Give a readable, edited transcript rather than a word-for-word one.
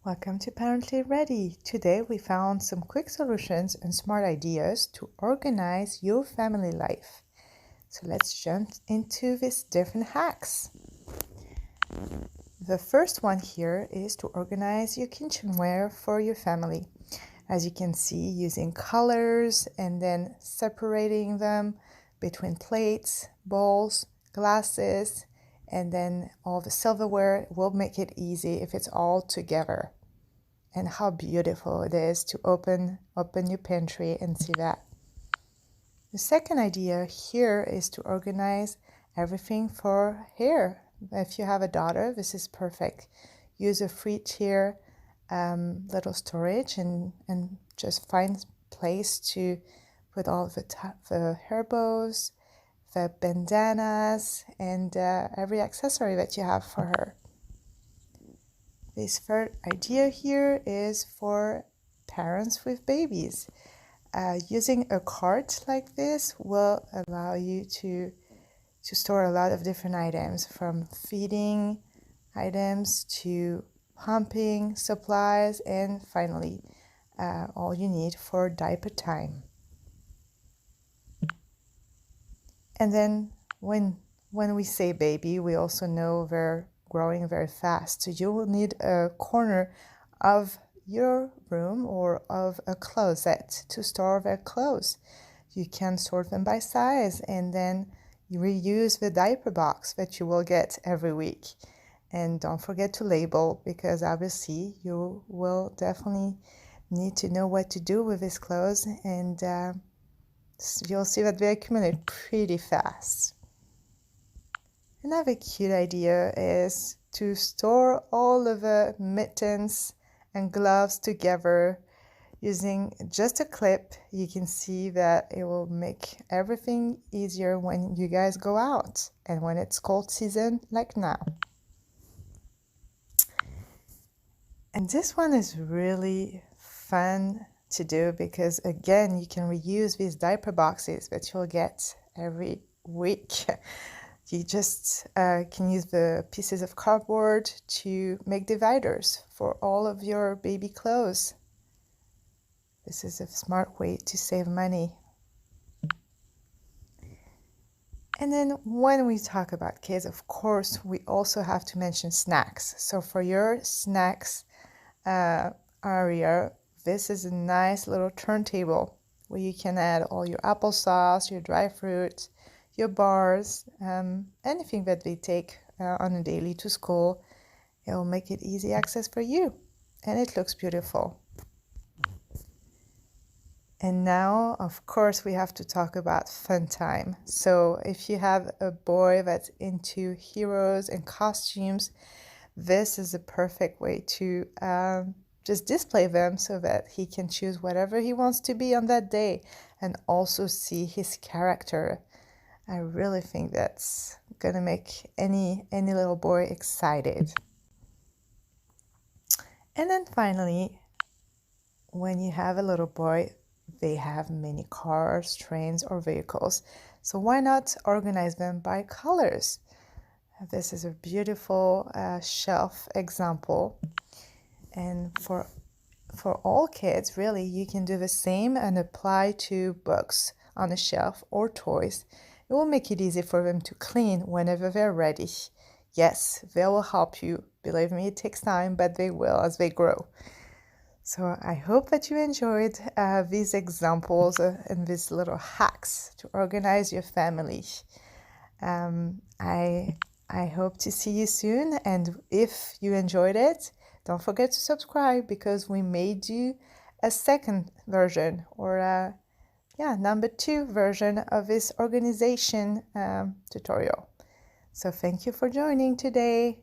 Welcome to Parently Ready. Today we found some quick solutions and smart ideas to organize your family life. So let's jump into these different hacks. The first one here is to organize your kitchenware for your family. As you can see, using colors and then separating them between plates, bowls, glasses, and then all the silverware will make it easy if it's all together. And how beautiful it is to open your pantry and see that. The second idea here is to organize everything for hair. If you have a daughter, this is perfect. Use a free tier little storage and just find place to put all the hair bows, the bandanas, and every accessory that you have for her. This third idea here is for parents with babies. Using a cart like this will allow you to store a lot of different items, from feeding items to pumping supplies, and finally all you need for diaper time. And then when we say baby, we also know they're growing very fast. So you will need a corner of your room or of a closet to store their clothes. You can sort them by size and then you reuse the diaper box that you will get every week. And don't forget to label, because obviously you will definitely need to know what to do with these clothes, and you'll see that they accumulate pretty fast. Another cute idea is to store all of the mittens and gloves together using just a clip. You can see that it will make everything easier when you guys go out and when it's cold season like now. And this one is really fun to do because, again, you can reuse these diaper boxes that you'll get every week. You just can use the pieces of cardboard to make dividers for all of your baby clothes. This is a smart way to save money. And then when we talk about kids, of course, we also have to mention snacks. So for your snacks area, this is a nice little turntable where you can add all your applesauce, your dry fruit, your bars, anything that they take on a daily to school. It will make it easy access for you, and it looks beautiful. And now, of course, we have to talk about fun time. So if you have a boy that's into heroes and costumes, this is a perfect way to just display them so that he can choose whatever he wants to be on that day and also see his character. I really think that's gonna make any little boy excited. And then finally, when you have a little boy, they have many cars, trains, or vehicles. So why not organize them by colors? This is a beautiful shelf example. And for all kids, really, you can do the same and apply to books on a shelf or toys. It will make it easy for them to clean whenever they're ready. Yes, they will help you. Believe me, it takes time, but they will as they grow. So I hope that you enjoyed these examples and these little hacks to organize your family. I hope to see you soon, and if you enjoyed it, don't forget to subscribe, because we may do a second version or number 2 version of this organization tutorial. So thank you for joining today.